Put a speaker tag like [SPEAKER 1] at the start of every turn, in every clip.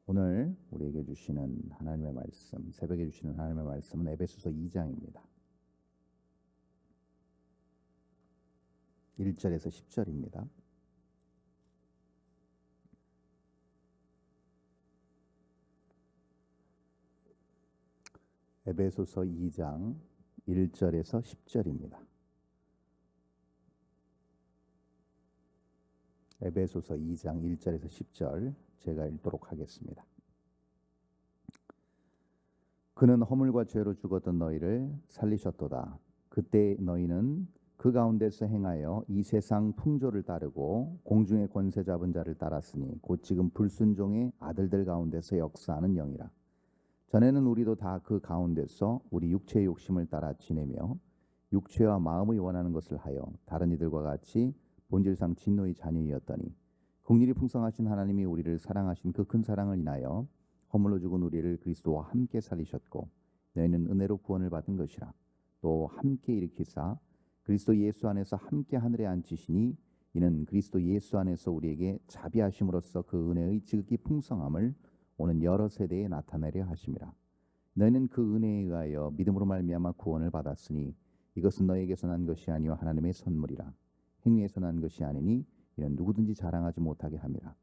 [SPEAKER 1] 오늘 우리에게 주시는 하나님의 말씀, 새벽에 주시는 하나님의 말씀은 에베소서 2장입니다. 1절에서 10절입니다. 에베소서 2장 1절에서 10절입니다. 에베소서 2장 1절에서 10절 제가 읽도록 하겠습니다. 그는 허물과 죄로 죽었던 너희를 살리셨도다. 그때 너희는 그 가운데서 행하여 이 세상 풍조를 따르고 공중의 권세 잡은 자를 따랐으니 곧 지금 불순종의 아들들 가운데서 역사하는 영이라. 전에는 우리도 다 그 가운데서 우리 육체의 욕심을 따라 지내며 육체와 마음의 원하는 것을 하여 다른 이들과 같이 본질상 진노의 자녀이었더니 긍휼이 풍성하신 하나님이 우리를 사랑하신 그 큰 사랑을 인하여 허물로 죽은 우리를 그리스도와 함께 살리셨고 너희는 은혜로 구원을 받은 것이라. 또 함께 일으키사 그리스도 예수 안에서 함께 하늘에 앉히시니 이는 그리스도 예수 안에서 우리에게 자비하심으로써 그 은혜의 지극히 풍성함을 오는 여러 세대에 나타내려 하심이라. 너희는 그 은혜에 의하여 믿음으로 말미암아 구원을 받았으니 이것은 너희에게서 난 것이 아니요 하나님의 선물이라. 행위에서 난 것이 아니니 이는 누구든지 자랑하지 못하게 함이라.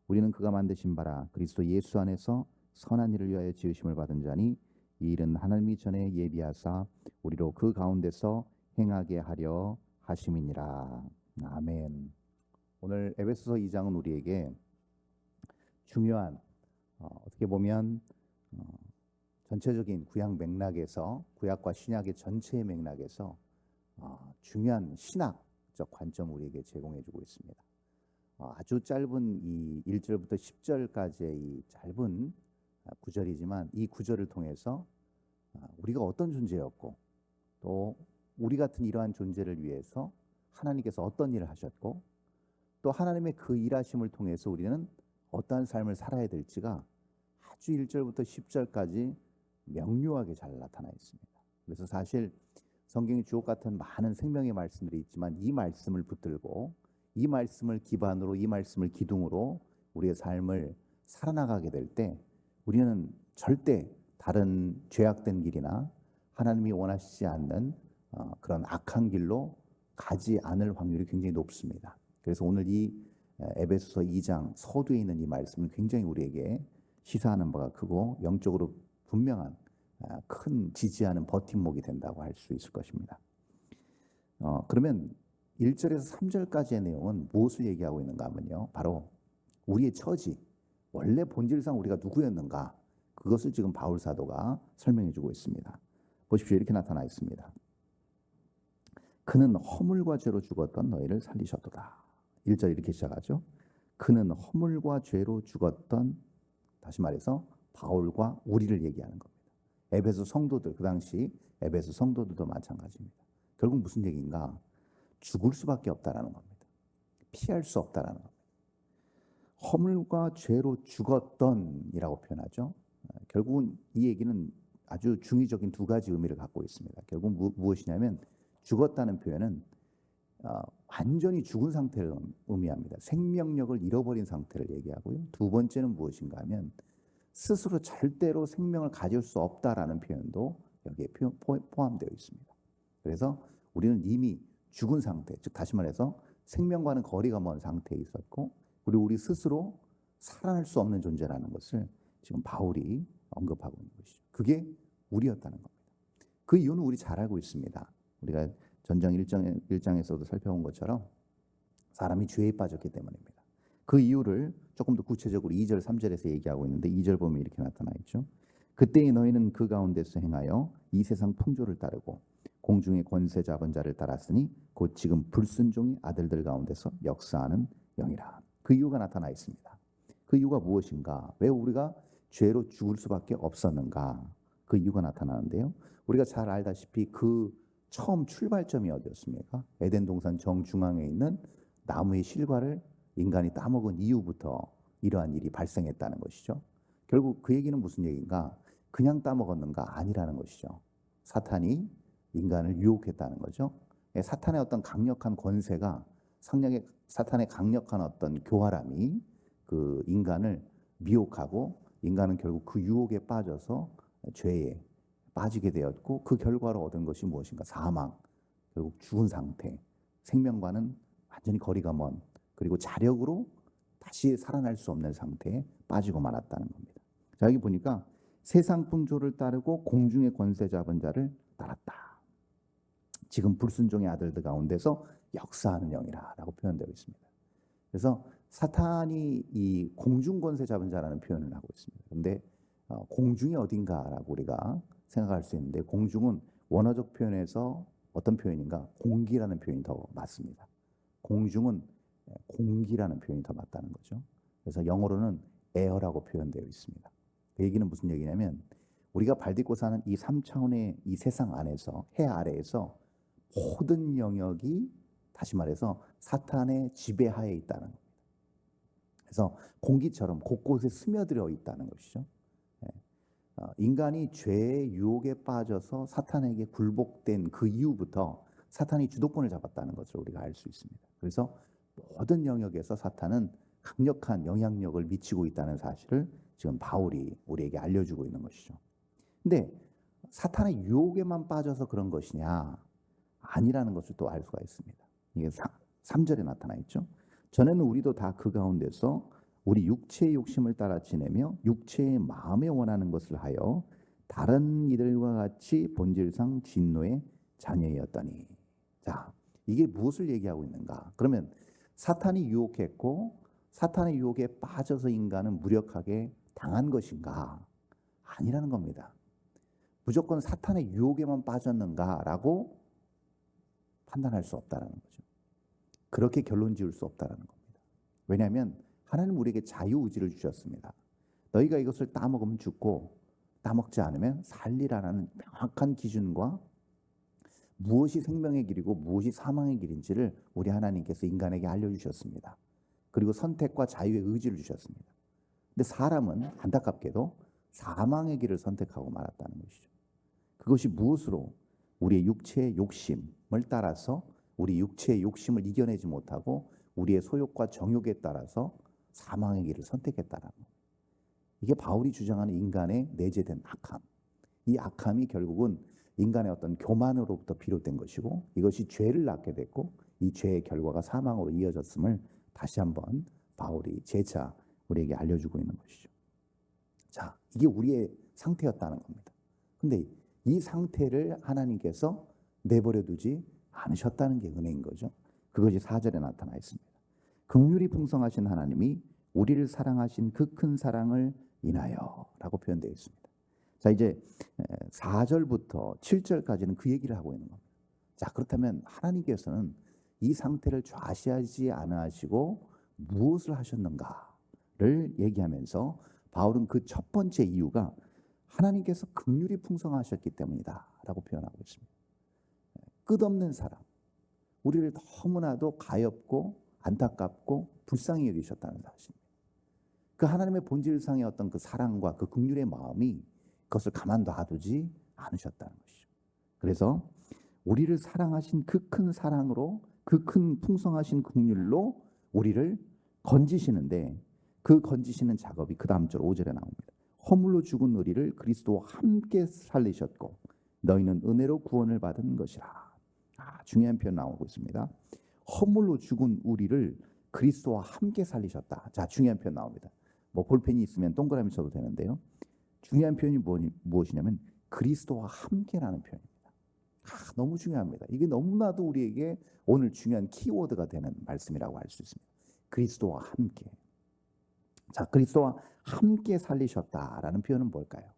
[SPEAKER 1] 우리는 그가 만드신 바라 그리스도 예수 안에서 선한 일을 위하여 지으심을 받은 자니 이 일은 하나님이 전에 예비하사 우리로 그 가운데서 행하게 하려 하심이니라. 아멘. 오늘 에베소서 2장은 우리에게 중요한 어떻게 보면 전체적인 구약 맥락에서 구약과 신약의 전체의 맥락에서 중요한 신학적 관점을 우리에게 제공해주고 있습니다. 아주 짧은 이 1절부터 10절까지의 이 짧은 구절이지만 이 구절을 통해서 우리가 어떤 존재였고 또 우리 같은 이러한 존재를 위해서 하나님께서 어떤 일을 하셨고 또 하나님의 그 일하심을 통해서 우리는 어떠한 삶을 살아야 될지가 아주 1절부터 10절까지 명료하게 잘 나타나 있습니다. 그래서 사실 성경의 주옥 같은 많은 생명의 말씀들이 있지만 이 말씀을 붙들고 이 말씀을 기반으로 이 말씀을 기둥으로 우리의 삶을 살아나가게 될 때 우리는 절대 다른 죄악된 길이나 하나님이 원하시지 않는 그런 악한 길로 가지 않을 확률이 굉장히 높습니다. 그래서 오늘 이 에베소서 2장 서두에 있는 이 말씀은 굉장히 우리에게 시사하는 바가 크고 영적으로 분명한 큰 지지하는 버팀목이 된다고 할 수 있을 것입니다. 그러면 1절에서 3절까지의 내용은 무엇을 얘기하고 있는가 하면요, 바로 우리의 처지, 원래 본질상 우리가 누구였는가, 그것을 지금 바울 사도가 설명해 주고 있습니다. 보십시오. 이렇게 나타나 있습니다. 그는 허물과 죄로 죽었던 너희를 살리셨도다. 1절 이렇게 시작하죠. 그는 허물과 죄로 죽었던, 다시 말해서 바울과 우리를 얘기하는 겁니다. 에베소 성도들, 그 당시 에베소 성도들도 마찬가지입니다. 결국 무슨 얘기인가? 죽을 수밖에 없다라는 겁니다. 피할 수 없다라는 겁니다. 허물과 죄로 죽었던이라고 표현하죠. 결국은 이 얘기는 아주 중의적인 두 가지 의미를 갖고 있습니다. 결국 무엇이냐면 죽었다는 표현은 완전히 죽은 상태를 의미합니다. 생명력을 잃어버린 상태를 얘기하고요. 두 번째는 무엇인가 하면 스스로 절대로 생명을 가질 수 없다라는 표현도 여기에 포함되어 있습니다. 그래서 우리는 이미 죽은 상태, 즉 다시 말해서 생명과는 거리가 먼 상태에 있었고 그리고 우리 스스로 살아날 수 없는 존재라는 것을 지금 바울이 언급하고 있는 것이죠. 그게 우리였다는 겁니다. 그 이유는 우리 잘 알고 있습니다. 우리가 전장 1장에서도 살펴본 것처럼 사람이 죄에 빠졌기 때문입니다. 그 이유를 조금 더 구체적으로 2절, 3절에서 얘기하고 있는데 2절 보면 이렇게 나타나 있죠. 그때의 너희는 그 가운데서 행하여 이 세상 풍조를 따르고 공중의 권세 잡은 자를 따랐으니 곧 지금 불순종의 아들들 가운데서 역사하는 영이라. 그 이유가 나타나 있습니다. 그 이유가 무엇인가? 왜 우리가 죄로 죽을 수밖에 없었는가? 그 이유가 나타나는데요. 우리가 잘 알다시피 그 처음 출발점이 어디였습니까? 에덴 동산 정중앙에 있는 나무의 실과를 인간이 따먹은 이후부터 이러한 일이 발생했다는 것이죠. 결국 그 얘기는 무슨 얘기인가? 그냥 따먹었는가? 아니라는 것이죠. 사탄이 인간을 유혹했다는 거죠. 사탄의 어떤 강력한 권세가 사탄의 강력한 어떤 교활함이 그 인간을 미혹하고 인간은 결국 그 유혹에 빠져서 죄에 빠지게 되었고 그 결과로 얻은 것이 무엇인가? 사망, 결국 죽은 상태, 생명과는 완전히 거리가 먼 그리고 자력으로 다시 살아날 수 없는 상태에 빠지고 말았다는 겁니다. 자, 여기 보니까 세상 풍조를 따르고 공중의 권세 잡은 자를 따랐다. 지금 불순종의 아들들 가운데서 역사하는 영이라고 표현되어 있습니다. 그래서 사탄이 이 공중 권세 잡은 자라는 표현을 하고 있습니다. 그런데 공중이 어딘가라고 우리가 생각할 수 있는데 공중은 원어적 표현에서 어떤 표현인가? 공기라는 표현이 더 맞습니다. 공중은 공기라는 표현이 더 맞다는 거죠. 그래서 영어로는 air라고 표현되어 있습니다. 그 얘기는 무슨 얘기냐면 우리가 발딛고 사는 이 3차원의 이 세상 안에서 해 아래에서 모든 영역이 다시 말해서 사탄의 지배하에 있다는 겁니다. 그래서 공기처럼 곳곳에 스며들어 있다는 것이죠. 인간이 죄의 유혹에 빠져서 사탄에게 굴복된 그 이후부터 사탄이 주도권을 잡았다는 것을 우리가 알 수 있습니다. 그래서 모든 영역에서 사탄은 강력한 영향력을 미치고 있다는 사실을 지금 바울이 우리에게 알려주고 있는 것이죠. 근데 사탄의 유혹에만 빠져서 그런 것이냐? 아니라는 것을 또 알 수가 있습니다. 이게 3절에 나타나 있죠. 전에는 우리도 다 그 가운데서 우리 육체의 욕심을 따라 지내며 육체의 마음에 원하는 것을 하여 다른 이들과 같이 본질상 진노의 자녀였더니. 자, 이게 무엇을 얘기하고 있는가? 그러면 사탄이 유혹했고 사탄의 유혹에 빠져서 인간은 무력하게 당한 것인가? 아니라는 겁니다. 무조건 사탄의 유혹에만 빠졌는가라고 판단할 수 없다는 거죠. 그렇게 결론 지을 수 없다는 겁니다. 왜냐하면 하나님 우리에게 자유의지를 주셨습니다. 너희가 이것을 따먹으면 죽고 따먹지 않으면 살리라는 명확한 기준과 무엇이 생명의 길이고 무엇이 사망의 길인지를 우리 하나님께서 인간에게 알려주셨습니다. 그리고 선택과 자유의 의지를 주셨습니다. 근데 사람은 안타깝게도 사망의 길을 선택하고 말았다는 것이죠. 그것이 무엇으로? 우리의 육체의 욕심을 따라서 우리 육체의 욕심을 이겨내지 못하고 우리의 소욕과 정욕에 따라서 사망의 길을 선택했다는 것. 이게 바울이 주장하는 인간의 내재된 악함. 이 악함이 결국은 인간의 어떤 교만으로부터 비롯된 것이고 이것이 죄를 낳게 됐고 이 죄의 결과가 사망으로 이어졌음을 다시 한번 바울이 재차 우리에게 알려주고 있는 것이죠. 자, 이게 우리의 상태였다는 겁니다. 근데 이 상태를 하나님께서 내버려 두지 않으셨다는 게 은혜인 거죠. 그것이 4절에 나타나 있습니다. 긍휼이 풍성하신 하나님이 우리를 사랑하신 그 큰 사랑을 인하여 라고 표현되어 있습니다. 자, 이제 4절부터 7절까지는 그 얘기를 하고 있는 겁니다. 자, 그렇다면 하나님께서는 이 상태를 좌시하지 않으시고 무엇을 하셨는가를 얘기하면서 바울은 그 첫 번째 이유가 하나님께서 긍휼이 풍성하셨기 때문이다 라고 표현하고 있습니다. 끝없는 사랑, 우리를 너무나도 가엾고 안타깝고 불쌍히 여기셨다는 사실입니다. 그 하나님의 본질상의 어떤 그 사랑과 그 긍휼의 마음이 그것을 가만 놔두지 않으셨다는 것이죠. 그래서 우리를 사랑하신 그 큰 사랑으로 그 큰 풍성하신 긍휼로 우리를 건지시는데 그 건지시는 작업이 그 다음 절 5절에 나옵니다. 허물로 죽은 우리를 그리스도와 함께 살리셨고 너희는 은혜로 구원을 받은 것이라. 중요한 표현 나오고 있습니다. 허물로 죽은 우리를 그리스도와 함께 살리셨다. 자, 중요한 표현 나옵니다. 뭐 볼펜이 있으면 동그라미 쳐도 되는데요. 중요한 표현이 무엇이냐면 그리스도와 함께라는 표현입니다. 너무 중요합니다. 이게 너무나도 우리에게 오늘 중요한 키워드가 되는 말씀이라고 할 수 있습니다. 그리스도와 함께. 자, 그리스도와 함께 살리셨다라는 표현은 뭘까요?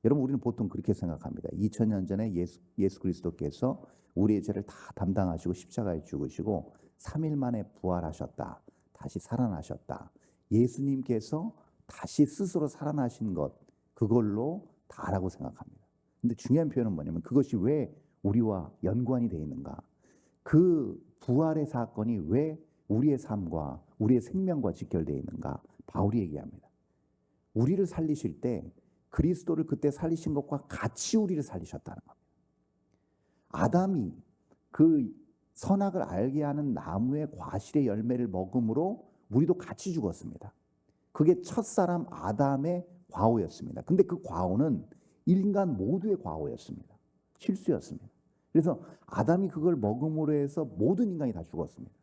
[SPEAKER 1] 여러분, 우리는 보통 그렇게 생각합니다. 2000년 전에 예수 그리스도께서 우리의 죄를 다 담당하시고 십자가에 죽으시고 3일 만에 부활하셨다. 다시 살아나셨다. 예수님께서 다시 스스로 살아나신 것, 그걸로 다라고 생각합니다. 근데 중요한 표현은 뭐냐면 그것이 왜 우리와 연관이 되어 있는가? 그 부활의 사건이 왜 우리의 삶과 우리의 생명과 직결되어 있는가? 바울이 얘기합니다. 우리를 살리실 때 그리스도를 그때 살리신 것과 같이 우리를 살리셨다는 겁니다. 아담이 그 선악을 알게 하는 나무의 과실의 열매를 먹음으로 우리도 같이 죽었습니다. 그게 첫사람 아담의 과오였습니다. 근데 그 과오는 인간 모두의 과오였습니다. 실수였습니다. 그래서 아담이 그걸 먹음으로 해서 모든 인간이 다 죽었습니다.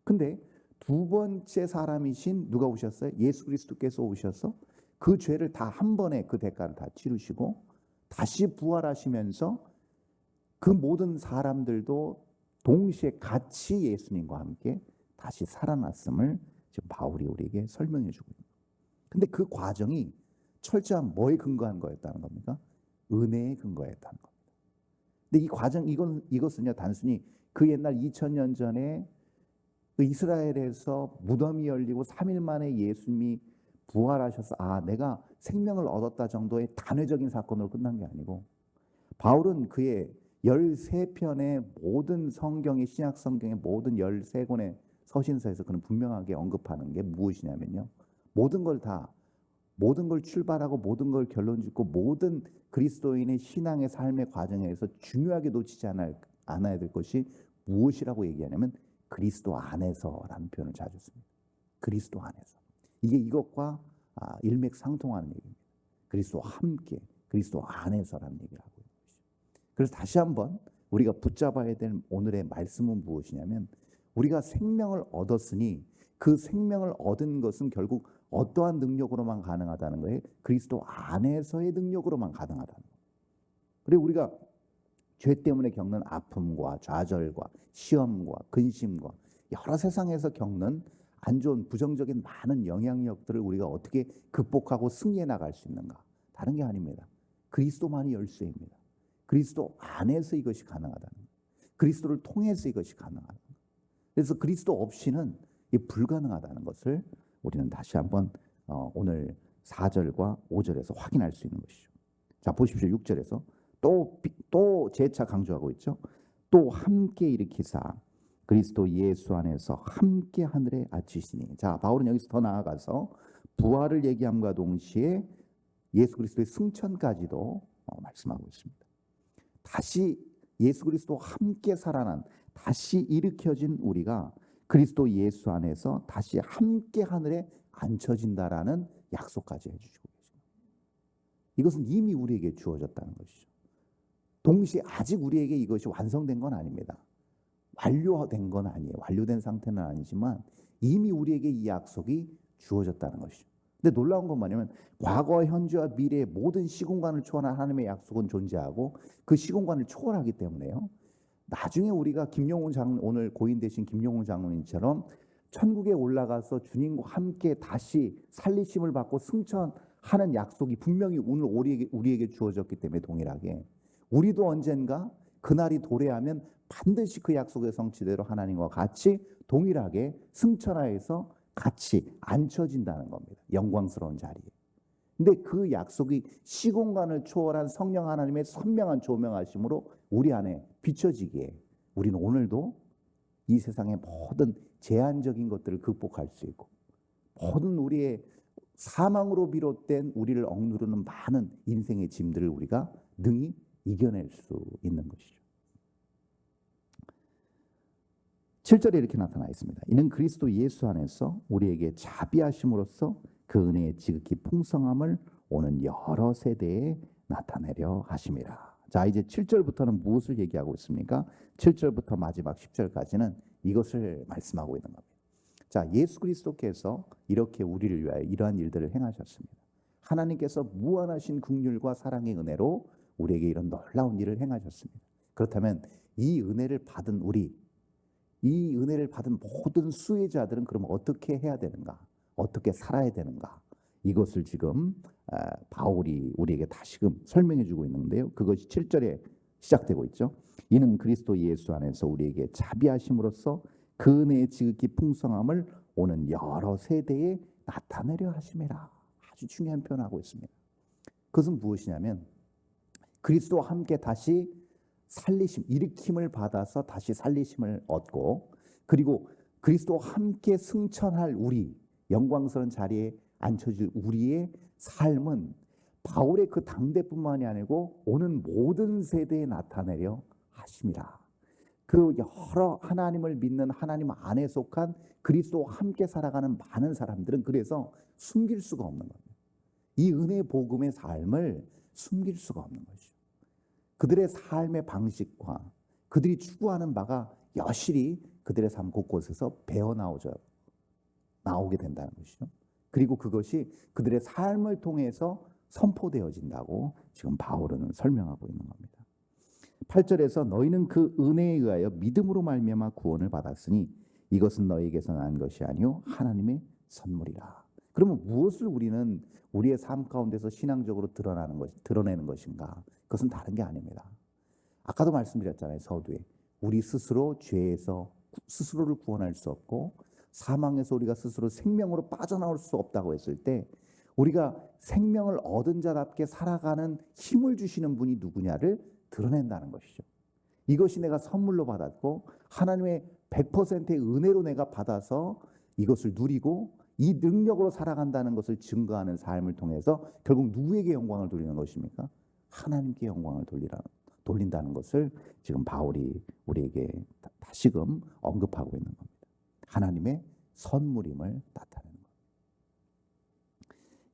[SPEAKER 1] 근데 두 번째 사람이신 누가 오셨어요? 예수 그리스도께서 오셔서 그 죄를 다 한 번에 그 대가를 다 치르시고 다시 부활하시면서 그 모든 사람들도 동시에 같이 예수님과 함께 다시 살아났음을 지금 바울이 우리에게 설명해 주고 있습니다. 근데 그 과정이 철저한 뭐에 근거한 거였다는 겁니까? 은혜에 근거했다는 겁니다. 근데 이 과정 이것은요 단순히 그 옛날 2000년 전에 그 이스라엘에서 무덤이 열리고 3일 만에 예수님이 부활하셔서 내가 생명을 얻었다 정도의 단회적인 사건으로 끝난 게 아니고 바울은 그의 13편의 모든 성경의 신약 성경의 모든 13권의 서신서에서 그는 분명하게 언급하는 게 무엇이냐면요. 모든 걸 출발하고 모든 걸 결론 짓고 모든 그리스도인의 신앙의 삶의 과정에서 중요하게 놓치지 않아야 될 것이 무엇이라고 얘기하냐면 그리스도 안에서라는 표현을 자주 씁니다. 그리스도 안에서. 이게 이것과 일맥상통하는 얘기입니다. 그리스도와 함께, 그리스도 안에서라는 얘기를 하고 있는 것이죠. 그래서 다시 한번 우리가 붙잡아야 될 오늘의 말씀은 무엇이냐면 우리가 생명을 얻었으니 그 생명을 얻은 것은 결국 어떠한 능력으로만 가능하다는 거예요? 그리스도 안에서의 능력으로만 가능하다는 거예요. 그리고 우리가 죄 때문에 겪는 아픔과 좌절과 시험과 근심과 여러 세상에서 겪는 안 좋은 부정적인 많은 영향력들을 우리가 어떻게 극복하고 승리해 나갈 수 있는가? 다른 게 아닙니다. 그리스도만이 열쇠입니다. 그리스도 안에서 이것이 가능하다는 거예요. 그리스도를 통해서 이것이 가능하다는 거예요. 그래서 그리스도 없이는 이 불가능하다는 것을 우리는 다시 한번 오늘 4절과 5절에서 확인할 수 있는 것이죠. 자, 보십시오. 6절에서 또 재차 강조하고 있죠. 또 함께 일으키사 그리스도 예수 안에서 함께 하늘에 앉히시니. 자, 바울은 여기서 더 나아가서 부활을 얘기함과 동시에 예수 그리스도의 승천까지도 말씀하고 있습니다. 다시 예수 그리스도와 함께 살아난 다시 일으켜진 우리가 그리스도 예수 안에서 다시 함께 하늘에 앉혀진다라는 약속까지 해주시고 계십니다. 이것은 이미 우리에게 주어졌다는 것이죠. 동시에 아직 우리에게 이것이 완성된 건 아닙니다. 완료된 건 아니에요. 완료된 상태는 아니지만 이미 우리에게 이 약속이 주어졌다는 것이죠. 근데 놀라운 건 뭐냐면 과거, 현재와 미래의 모든 시공간을 초월한 하나님의 약속은 존재하고 그 시공간을 초월하기 때문에요. 나중에 우리가 오늘 고인 되신 김용훈 장로님처럼 천국에 올라가서 주님과 함께 다시 살리심을 받고 승천하는 약속이 분명히 오늘 우리에게 주어졌기 때문에 동일하게 우리도 언젠가 그날이 도래하면 반드시 그 약속의 성취대로 하나님과 같이 동일하게 승천하여서 같이 앉혀진다는 겁니다. 영광스러운 자리에. 근데 그 약속이 시공간을 초월한 성령 하나님의 선명한 조명하심으로 우리 안에 비춰지기에 우리는 오늘도 이 세상의 모든 제한적인 것들을 극복할 수 있고 모든 우리의 사망으로 비롯된 우리를 억누르는 많은 인생의 짐들을 우리가 능히 이겨낼 수 있는 것이죠. 7절에 이렇게 나타나 있습니다. 이는 그리스도 예수 안에서 우리에게 자비하심으로써 그 은혜의 지극히 풍성함을 오는 여러 세대에 나타내려 하심이라. 자, 이제 7절부터는 무엇을 얘기하고 있습니까? 7절부터 마지막 10절까지는 이것을 말씀하고 있는 겁니다. 자, 예수 그리스도께서 이렇게 우리를 위하여 이러한 일들을 행하셨습니다. 하나님께서 무한하신 긍휼과 사랑의 은혜로 우리에게 이런 놀라운 일을 행하셨습니다. 그렇다면 이 은혜를 받은 이 은혜를 받은 모든 수혜자들은 그럼 어떻게 해야 되는가? 어떻게 살아야 되는가? 이것을 지금 바울이 우리에게 다시금 설명해 주고 있는데요. 그것이 7절에 시작되고 있죠. 이는 그리스도 예수 안에서 우리에게 자비하심으로써 그 은혜의 지극히 풍성함을 오는 여러 세대에 나타내려 하심이라. 아주 중요한 표현하고 있습니다. 그것은 무엇이냐면 그리스도와 함께 다시 살리심, 일으킴을 받아서 다시 살리심을 얻고 그리고 그리스도와 함께 승천할 우리, 영광스러운 자리에 앉혀질 우리의 삶은 바울의 그 당대뿐만이 아니고 오는 모든 세대에 나타내려 하심이라. 그 여러 하나님을 믿는 하나님 안에 속한 그리스도와 함께 살아가는 많은 사람들은 그래서 숨길 수가 없는 겁니다. 이 은혜의 복음의 삶을 숨길 수가 없는 것이죠. 그들의 삶의 방식과 그들이 추구하는 바가 여실히 그들의 삶 곳곳에서 나오게 된다는 것이죠. 그리고 그것이 그들의 삶을 통해서 선포되어진다고 지금 바울은 설명하고 있는 겁니다. 8절에서 너희는 그 은혜에 의하여 믿음으로 말미암아 구원을 받았으니 이것은 너희에게서 난 것이 아니요 하나님의 선물이라. 그러면 무엇을 우리는 우리의 삶 가운데서 신앙적으로 드러내는 것인가? 그것은 다른 게 아닙니다. 아까도 말씀드렸잖아요. 서두에 우리 스스로 죄에서 스스로를 구원할 수 없고 사망에서 우리가 스스로 생명으로 빠져나올 수 없다고 했을 때 우리가 생명을 얻은 자답게 살아가는 힘을 주시는 분이 누구냐를 드러낸다는 것이죠. 이것이 내가 선물로 받았고 하나님의 100%의 은혜로 내가 받아서 이것을 누리고 이 능력으로 살아간다는 것을 증거하는 삶을 통해서 결국 누구에게 영광을 돌리는 것입니까? 하나님께 영광을 돌린다는 것을 지금 바울이 우리에게 다시금 언급하고 있는 겁니다. 하나님의 선물임을 나타내는 겁니다.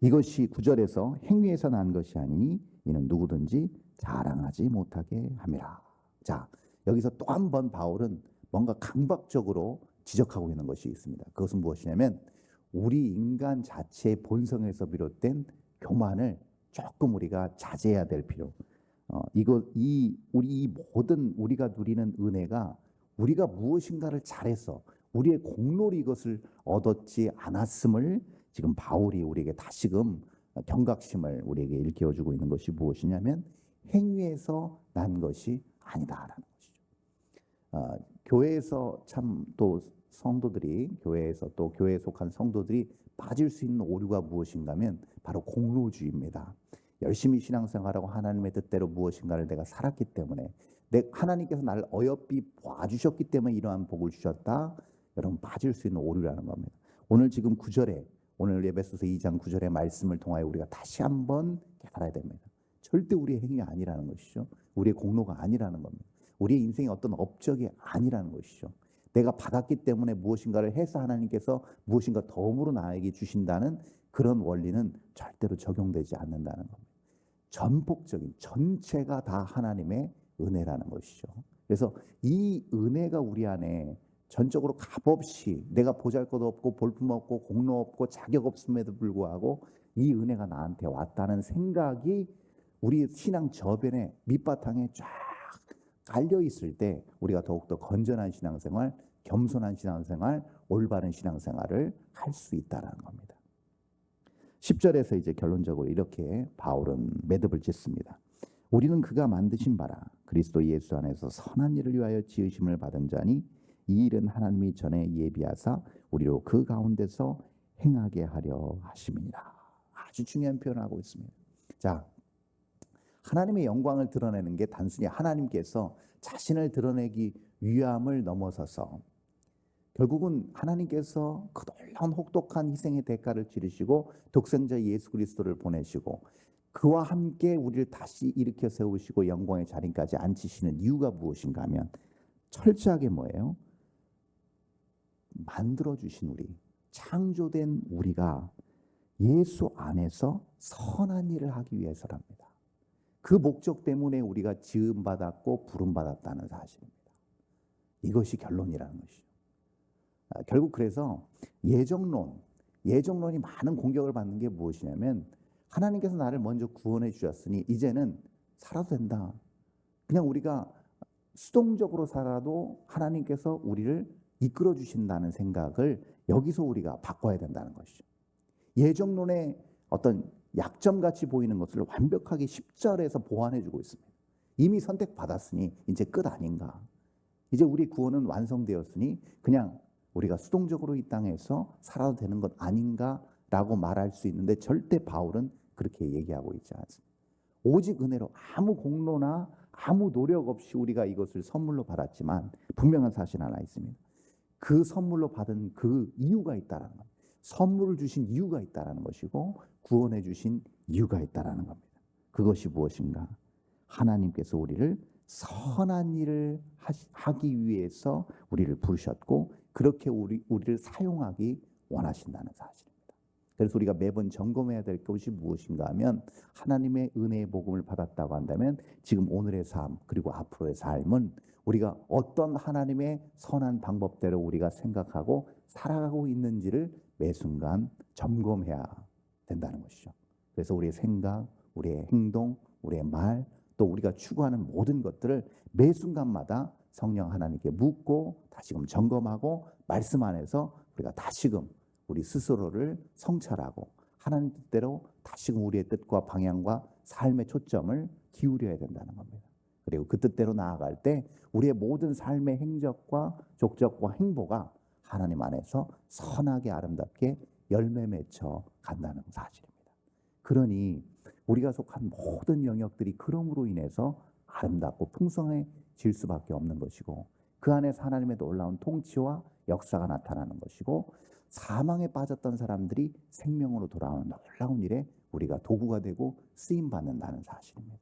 [SPEAKER 1] 이것이 9절에서 행위에서 난 것이 아니니 이는 누구든지 자랑하지 못하게 함이라. 자, 여기서 또 한 번 바울은 뭔가 강박적으로 지적하고 있는 것이 있습니다. 그것은 무엇이냐면 우리 인간 자체의 본성에서 비롯된 교만을 조금 우리가 자제해야 될 필요. 우리 모든 우리가 누리는 은혜가 우리가 무엇인가를 잘해서 우리의 공로로 이것을 얻었지 않았음을 지금 바울이 우리에게 다시금 경각심을 우리에게 일깨워주고 있는 것이 무엇이냐면 행위에서 난 것이 아니다라는 것이죠. 교회에서 참 또 성도들이 교회에서 또 교회에 속한 성도들이 빠질 수 있는 오류가 무엇인가면 바로 공로주의입니다. 열심히 신앙생활하고 하나님의 뜻대로 무엇인가를 내가 살았기 때문에 하나님께서 나를 어여삐 봐주셨기 때문에 이러한 복을 주셨다. 여러분 빠질 수 있는 오류라는 겁니다. 오늘 지금 9절에 오늘 에베소서 2장 9절의 말씀을 통하여 우리가 다시 한번 깨달아야 됩니다. 절대 우리의 행위가 아니라는 것이죠. 우리의 공로가 아니라는 겁니다. 우리의 인생의 어떤 업적이 아니라는 것이죠. 내가 받았기 때문에 무엇인가를 해서 하나님께서 무엇인가 덤으로 나에게 주신다는 그런 원리는 절대로 적용되지 않는다는 겁니다. 전폭적인 전체가 다 하나님의 은혜라는 것이죠. 그래서 이 은혜가 우리 안에 전적으로 값없이 내가 보잘것없고 볼품없고 공로 없고 자격 없음에도 불구하고 이 은혜가 나한테 왔다는 생각이 우리 신앙 저변에 밑바탕에 쫙 깔려 있을 때 우리가 더욱더 건전한 신앙생활, 겸손한 신앙생활, 올바른 신앙생활을 할 수 있다는 겁니다. 10절에서 이제 결론적으로 이렇게 바울은 매듭을 짓습니다. 우리는 그가 만드신 바라 그리스도 예수 안에서 선한 일을 위하여 지으심을 받은 자니 이 일은 하나님이 전에 예비하사 우리로 그 가운데서 행하게 하려 하심이니라. 아주 중요한 표현을 하고 있습니다. 자, 하나님의 영광을 드러내는 게 단순히 하나님께서 자신을 드러내기 위함을 넘어서서 결국은 하나님께서 그 놀라운 혹독한 희생의 대가를 치르시고 독생자 예수 그리스도를 보내시고 그와 함께 우리를 다시 일으켜 세우시고 영광의 자리까지 앉히시는 이유가 무엇인가 하면 철저하게 뭐예요? 만들어주신 우리, 창조된 우리가 예수 안에서 선한 일을 하기 위해서랍니다. 그 목적 때문에 우리가 지음받았고 부름받았다는 사실입니다. 이것이 결론이라는 것이죠. 결국 그래서 예정론이 많은 공격을 받는 게 무엇이냐면 하나님께서 나를 먼저 구원해 주셨으니 이제는 살아도 된다. 그냥 우리가 수동적으로 살아도 하나님께서 우리를 이끌어 주신다는 생각을 여기서 우리가 바꿔야 된다는 것이죠. 예정론의 어떤 약점같이 보이는 것을 완벽하게 10절에서 보완해 주고 있습니다. 이미 선택받았으니 이제 끝 아닌가. 이제 우리 구원은 완성되었으니 그냥 우리가 수동적으로 이 땅에서 살아도 되는 것 아닌가라고 말할 수 있는데 절대 바울은 그렇게 얘기하고 있지 않습니다. 오직 은혜로 아무 공로나 아무 노력 없이 우리가 이것을 선물로 받았지만 분명한 사실 하나 있습니다. 그 선물로 받은 그 이유가 있다는 겁니다. 선물을 주신 이유가 있다는 것이고 구원해 주신 이유가 있다는 겁니다. 그것이 무엇인가? 하나님께서 우리를 선한 일을 하기 위해서 우리를 부르셨고 그렇게 우리를 사용하기 원하신다는 사실입니다. 그래서 우리가 매번 점검해야 될 것이 무엇인가 하면 하나님의 은혜의 복음을 받았다고 한다면 지금 오늘의 삶 그리고 앞으로의 삶은 우리가 어떤 하나님의 선한 방법대로 우리가 생각하고 살아가고 있는지를 매 순간 점검해야 된다는 것이죠. 그래서 우리의 생각, 우리의 행동, 우리의 말, 또 우리가 추구하는 모든 것들을 매 순간마다 성령 하나님께 묻고 다시금 점검하고 말씀 안에서 우리가 다시금 우리 스스로를 성찰하고 하나님 뜻대로 다시금 우리의 뜻과 방향과 삶의 초점을 기울여야 된다는 겁니다. 그리고 그 뜻대로 나아갈 때 우리의 모든 삶의 행적과 족적과 행보가 하나님 안에서 선하게 아름답게 열매 맺혀 간다는 사실입니다. 그러니 우리가 속한 모든 영역들이 그럼으로 인해서 아름답고 풍성해질 수밖에 없는 것이고 그 안에서 하나님의 놀라운 통치와 역사가 나타나는 것이고 사망에 빠졌던 사람들이 생명으로 돌아오는 놀라운 일에 우리가 도구가 되고 쓰임받는다는 사실입니다.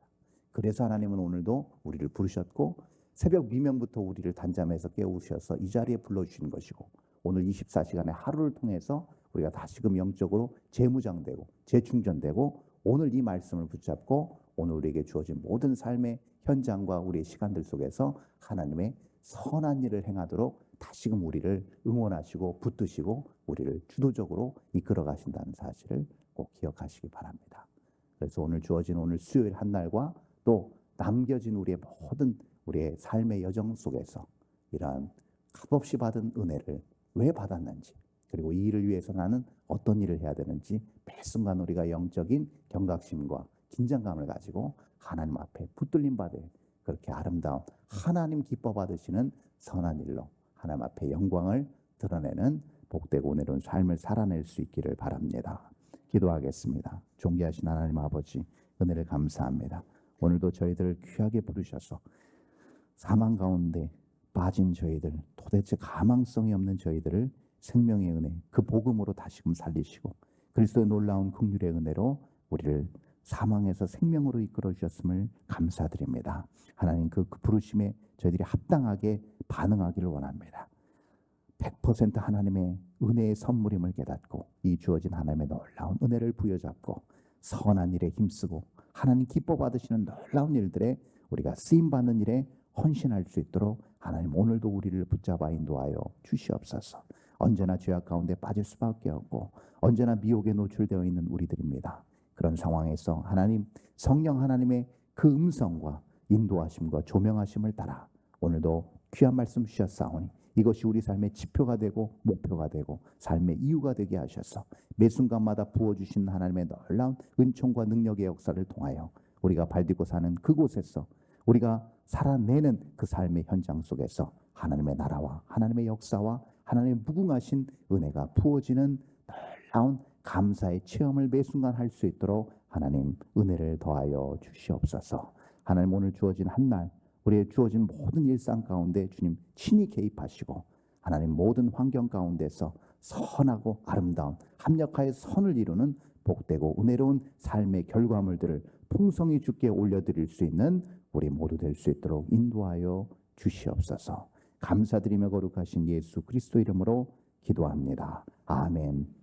[SPEAKER 1] 그래서 하나님은 오늘도 우리를 부르셨고 새벽 미명부터 우리를 단잠에서 깨우셔서 이 자리에 불러주신 것이고 오늘 24시간의 하루를 통해서 우리가 다시금 영적으로 재무장되고 재충전되고 오늘 이 말씀을 붙잡고 오늘 우리에게 주어진 모든 삶의 현장과 우리의 시간들 속에서 하나님의 선한 일을 행하도록 다시금 우리를 응원하시고 붙드시고 우리를 주도적으로 이끌어 가신다는 사실을 꼭 기억하시기 바랍니다. 그래서 오늘 주어진 오늘 수요일 한 날과 또 남겨진 우리의 모든 우리의 삶의 여정 속에서 이러한 값없이 받은 은혜를 왜 받았는지 그리고 이 일을 위해서 나는 어떤 일을 해야 되는지 매 순간 우리가 영적인 경각심과 긴장감을 가지고 하나님 앞에 붙들림 받아 그렇게 아름다운 하나님 기뻐 받으시는 선한 일로 하나님 앞에 영광을 드러내는 복되고 은혜로운 삶을 살아낼 수 있기를 바랍니다. 기도하겠습니다. 존귀하신 하나님 아버지 은혜를 감사합니다. 오늘도 저희들을 귀하게 부르셔서 사망 가운데 빠진 저희들 도대체 가망성이 없는 저희들을 생명의 은혜 그 복음으로 다시금 살리시고 그리스도의 놀라운 긍휼의 은혜로 우리를 사망에서 생명으로 이끌어 주셨음을 감사드립니다. 하나님 그 부르심에 저희들이 합당하게 반응하기를 원합니다. 100% 하나님의 은혜의 선물임을 깨닫고 이 주어진 하나님의 놀라운 은혜를 부여잡고 선한 일에 힘쓰고 하나님 기뻐 받으시는 놀라운 일들에 우리가 쓰임받는 일에 헌신할 수 있도록 하나님 오늘도 우리를 붙잡아 인도하여 주시옵소서. 언제나 죄악 가운데 빠질 수밖에 없고 언제나 미혹에 노출되어 있는 우리들입니다. 그런 상황에서 하나님 성령 하나님의 그 음성과 인도하심과 조명하심을 따라 오늘도 귀한 말씀 주셨사오니 이것이 우리 삶의 지표가 되고 목표가 되고 삶의 이유가 되게 하셔서 매 순간마다 부어주신 하나님의 놀라운 은총과 능력의 역사를 통하여 우리가 발딛고 사는 그곳에서 우리가 살아내는 그 삶의 현장 속에서 하나님의 나라와 하나님의 역사와 하나님의 무궁하신 은혜가 부어지는 놀라운 감사의 체험을 매 순간 할 수 있도록 하나님 은혜를 더하여 주시옵소서. 하나님 오늘 주어진 한 날 우리의 주어진 모든 일상 가운데 주님 친히 개입하시고 하나님 모든 환경 가운데서 선하고 아름다운 합력하여 선을 이루는 복되고 은혜로운 삶의 결과물들을 풍성히 주께 올려드릴 수 있는 우리 모두 될 수 있도록 인도하여 주시옵소서. 감사드리며 거룩하신 예수 그리스도 이름으로 기도합니다. 아멘.